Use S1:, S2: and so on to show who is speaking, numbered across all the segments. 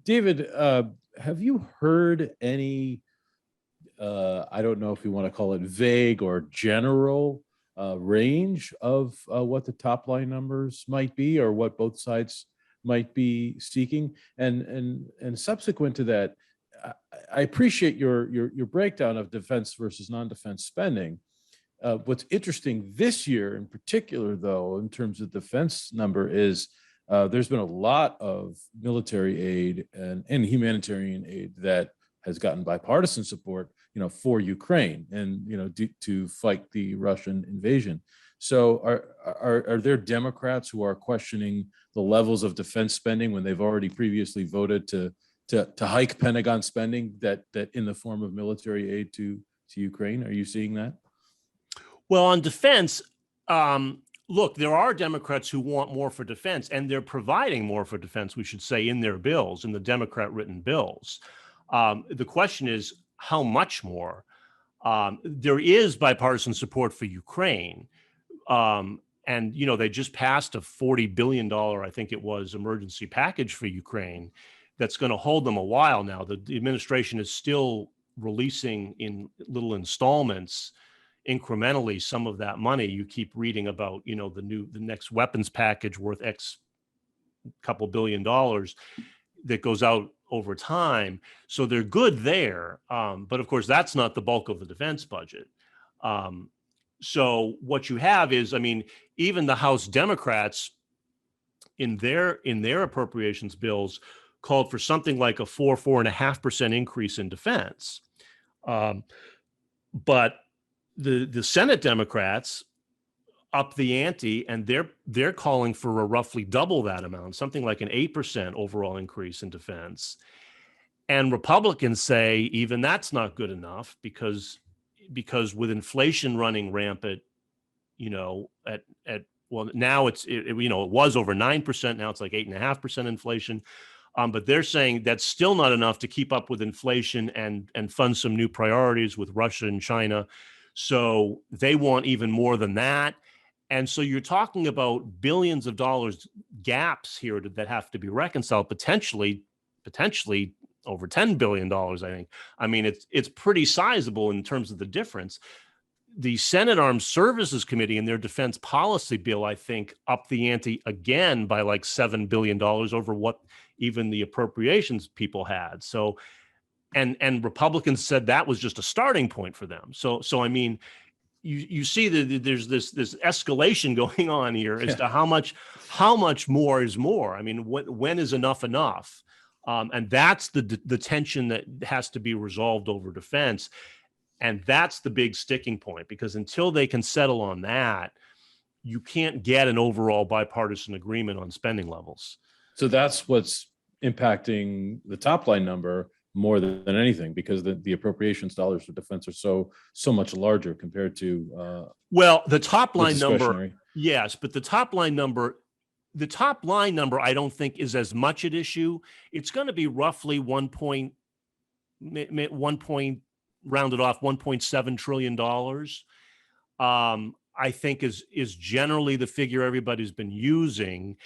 S1: David, have you heard any, I don't know if you want to call it vague or general range of what the top line numbers might be, or what both sides might be seeking? And subsequent to that, I appreciate your breakdown of defense versus non-defense spending. What's interesting this year in particular, though, in terms of defense number, is there's been a lot of military aid and humanitarian aid that has gotten bipartisan support, for Ukraine and, to fight the Russian invasion. So are there Democrats who are questioning the levels of defense spending when they've already previously voted to hike Pentagon spending that in the form of military aid to Ukraine? Are you seeing that?
S2: Well, on defense, look, there are Democrats who want more for defense, and they're providing more for defense, we should say, in their bills, in the Democrat-written bills. The question is, how much more? There is bipartisan support for Ukraine. And, they just passed a $40 billion, I think it was, emergency package for Ukraine that's going to hold them a while now. The administration is still releasing in little installments incrementally some of that money. You keep reading about, the next weapons package worth X couple $1 billion that goes out over time. So they're good there. But of course, that's not the bulk of the defense budget. So what you have is, even the House Democrats in their appropriations bills called for something like a 4.5% increase in defense. But the Senate Democrats up the ante, and they're calling for a roughly double that amount, something like an 8% overall increase in defense. And Republicans say even that's not good enough because with inflation running rampant, well, now it was over 9%. Now it's like 8.5% inflation. But they're saying that's still not enough to keep up with inflation and fund some new priorities with Russia and China. So they want even more than that. And so you're talking about billions of dollars gaps here that have to be reconciled, potentially over $10 billion, I think. It's pretty sizable in terms of the difference. The Senate Armed Services Committee in their defense policy bill, I think, upped the ante again by like $7 billion over what even the appropriations people had. So, and Republicans said that was just a starting point for them. So you see that there's this escalation going on here as to how much more is more. When is enough enough? And that's the tension that has to be resolved over defense. And that's the big sticking point, because until they can settle on that, you can't get an overall bipartisan agreement on spending levels.
S1: So that's what's impacting the top line number more than anything, because the appropriations dollars for defense are so much larger compared to
S2: well, the top line number, yes, but the top line number I don't think is as much at issue. It's going to be roughly rounded off $1.7 trillion. I think is generally the figure everybody's been using.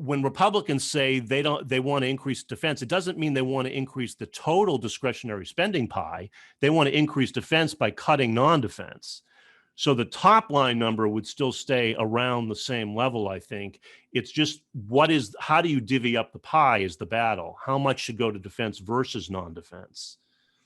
S2: When Republicans say they want to increase defense, it doesn't mean they want to increase the total discretionary spending pie. They want to increase defense by cutting non-defense. So the top line number would still stay around the same level, I think. It's just how do you divvy up the pie is the battle. How much should go to defense versus non-defense?